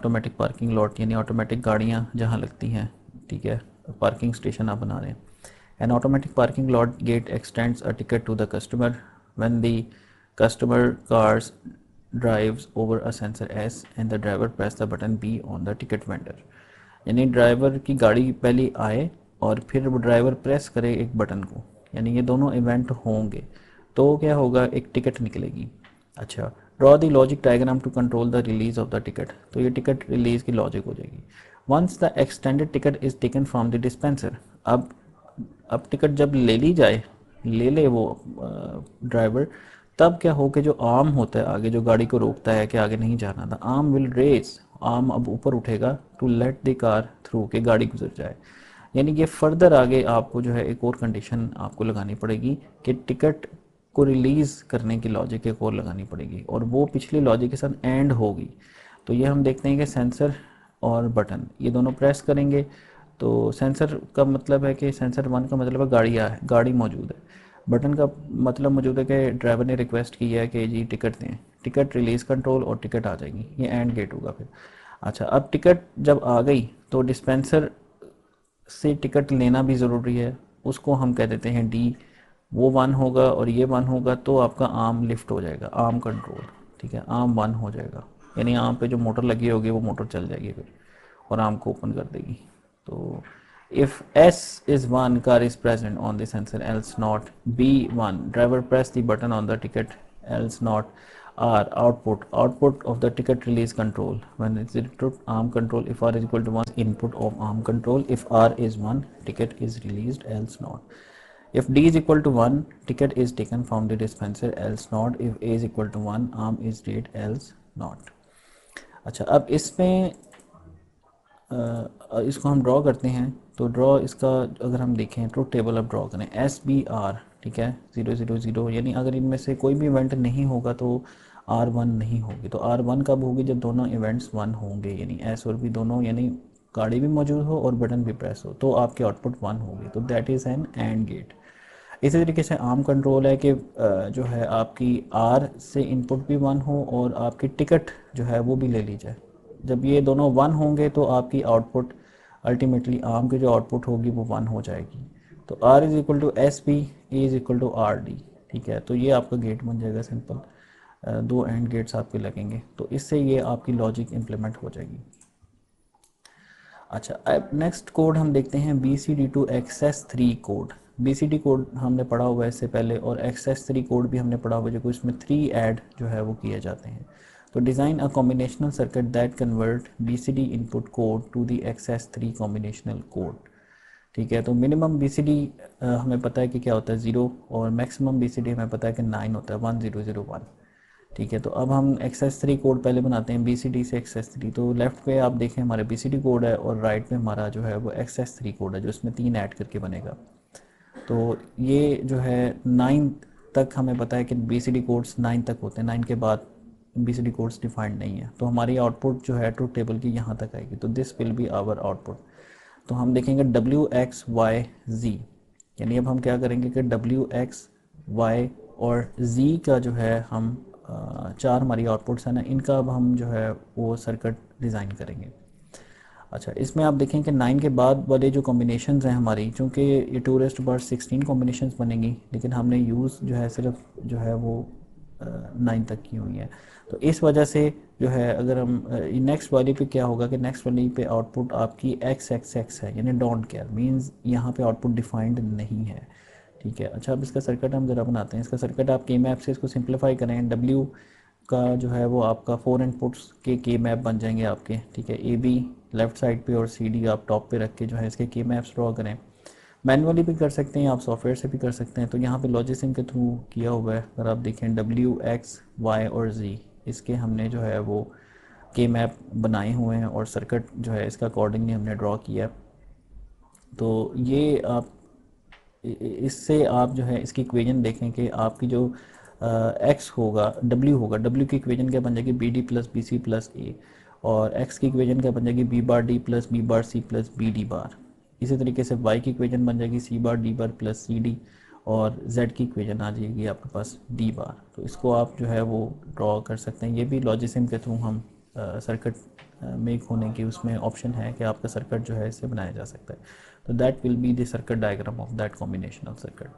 Automatic parking lot यानी automatic गाड़ियाँ जहाँ लगती हैं, ठीक है, पार्किंग स्टेशन आप बना रहे हैं। An automatic parking lot gate extends a ticket to the customer when the customer cars drives over a sensor S and the driver press the button B on the ticket vendor. यानी driver की गाड़ी पहले आए और फिर वो driver press करे एक बटन को, यानी ये दोनों इवेंट होंगे तो क्या होगा, एक टिकट निकलेगी। अच्छा, draw the logic diagram to control the release of the ticket, तो ये टिकट रिलीज की लॉजिक हो जाएगी। Once the extended ticket is taken from the dispenser, अब टिकट जब ले ली जाए, ले ले वो ड्राइवर, तब क्या हो कि जो आर्म होता है आगे जो गाड़ी को रोकता है कि आगे नहीं जाना था, आर्म विल रेज, आर्म अब ऊपर उठेगा to let the car through, के गाड़ी गुजर जाए। यानी कि फर्दर आगे आपको जो है एक और कंडीशन आपको लगानी पड़ेगी कि टिकट को रिलीज़ करने की लॉजिक एक और लगानी पड़ेगी और वो पिछली लॉजिक के साथ एंड होगी। तो ये हम देखते हैं कि सेंसर और बटन ये दोनों प्रेस करेंगे तो सेंसर का मतलब है कि सेंसर वन का मतलब है गाड़ी मौजूद है। बटन का मतलब मौजूद है कि ड्राइवर ने रिक्वेस्ट की है कि जी टिकट दें, टिकट रिलीज़ कंट्रोल और टिकट आ जाएगी, ये एंड गेट होगा फिर। अच्छा, अब टिकट जब आ गई तो डिस्पेंसर से टिकट लेना भी ज़रूरी है, उसको हम कह देते हैं डी। वो वन होगा और ये वन होगा तो आपका आर्म लिफ्ट हो जाएगा, आर्म कंट्रोल, ठीक है, आर्म वन हो जाएगा, यानी आर्म पे जो मोटर लगी होगी वो मोटर चल जाएगी फिर और आर्म को ओपन कर देगी। तो if S is one, car is present on the sensor, else not be one, driver press the button on the ticket, else not R, output of the ticket release control, when it's input arm control, if R is equal to 1, input of arm control, if R is 1, ticket is released, else not. If D is equal to 1, ticket is taken from the dispenser, else not. If A is equal to 1, arm is read, else not. अच्छा, अब इसमें इसको हम draw करते हैं तो draw इसका अगर हम देखें ट्रुथ टेबल अब ड्रॉ करें SBR, ठीक है, 0 0 0, यानी अगर इनमें से कोई भी इवेंट नहीं होगा तो R1 नहीं होगी। तो R1 कब होगी, जब दोनों इवेंट्स 1 होंगे, यानी S और B दोनों, यानी गाड़ी भी मौजूद हो और बटन भी प्रेस हो, तो आपकी आउटपुट 1 होगी। तो that is an AND gate. इसी तरीके से आर्म कंट्रोल है कि जो है आपकी R से इनपुट भी 1 हो और आपकी टिकट जो है वो भी ले ली जाए। जब ये दोनों 1 होंगे तो आपकी आउटपुट अल्टीमेटली आर्म की जो आउटपुट होगी वो 1 हो जाएगी। तो R is equal to SB, A is equal to RD, ठीक है। तो ये आपका गेट बन जाएगा सिंपल, दो एंड गेट्स आपके लगेंगे, तो इससे ये आपकी लॉजिक इम्प्लीमेंट हो जाएगी। अच्छा, अब नेक्स्ट कोड हम देखते हैं BCD to XS3 code. BCD code हमने पढ़ा हुआ है इससे पहले और XS3 कोड भी हमने पढ़ा हुआ है, जो इसमें 3 ऐड जो है वो किए जाते हैं। तो design a combinational circuit that convert BCD input code to the XS3 combinational code, ठीक है। तो मिनिमम BCD हमें पता है कि क्या होता है 0 और मैक्सिमम BCD हमें पता है कि 9 होता है, 1001, ठीक है। तो अब हम XS3 कोड पहले बनाते हैं BCD से XS3। तो लेफ़्ट पे आप देखें हमारे BCD कोड है और राइट पे हमारा जो है वो XS3 कोड है, जो इसमें 3 ऐड करके बनेगा। तो ये जो है 9 तक हमें पता है कि BCD कोड्स 9 तक होते हैं, 9 के बाद BCD कोड्स डिफाइंड नहीं है। तो हमारी आउटपुट जो है ट्रुथ टेबल की यहाँ तक आएगी, तो this will be our output. तो हम देखेंगे WXYZ, यानी अब हम क्या करेंगे कि WXY और Z का जो है हम चार हमारी आउटपुट्स हैं ना, इनका अब हम जो है वो सर्किट डिज़ाइन करेंगे। अच्छा, इसमें आप देखें कि 9 के बाद वाले जो कॉम्बिनेशंस हैं हमारी, चूँकि ये 2⁻16 कॉम्बिनेशंस बनेंगी, लेकिन हमने यूज़ जो है सिर्फ जो है वो 9 तक की हुई है। तो इस वजह से जो है अगर हम नेक्स्ट वाली पे क्या होगा कि नेक्स्ट वाली पे आउटपुट आपकी XXX है, यानी डोंट केयर मींस यहाँ पे आउटपुट डिफाइंड नहीं है, ठीक है। अच्छा, अब इसका सर्किट हम ज़रा बनाते हैं। इसका सर्किट आप के मैप से इसको सिंप्लीफाई करें, W का जो है वो आपका 4 इनपुट्स के मैप बन जाएंगे आपके, ठीक है। AB लेफ़्ट साइड पे और CD आप टॉप पे रख के जो है इसके के मैप्स ड्रॉ करें। मैनुअली भी कर सकते हैं, आप सॉफ्टवेयर से भी कर सकते हैं। तो यहाँ पे लॉजिसिम के थ्रू किया हुआ है, अगर आप देखें WXY और Z, इसके हमने जो है वो के मैप बनाए हुए हैं और सर्किट जो है इसका अकॉर्डिंगली हमने ड्रॉ किया। तो ये आप इससे आप जो है इसकी इक्वेशन देखें कि आपकी जो एक्स होगा, डब्ल्यू होगा, डब्ल्यू की इक्वेशन क्या बन जाएगी BD plus BC plus A, और एक्स की इक्वेशन क्या बन जाएगी B बार D प्लस B बार C प्लस BD बार। इसी तरीके से वाई की इक्वेशन बन जाएगी C बार D बार प्लस CD, और Z की इक्वेशन आ जाएगी आपके पास D बार। तो इसको आप जो है वो ड्रॉ कर सकते हैं, ये भी लॉजिसिम के थ्रू हम सर्किट मेक होने की उसमें ऑप्शन है कि आपका सर्किट जो है इसे बनाया जा सकता है। तो that will be the circuit diagram of that combinational circuit.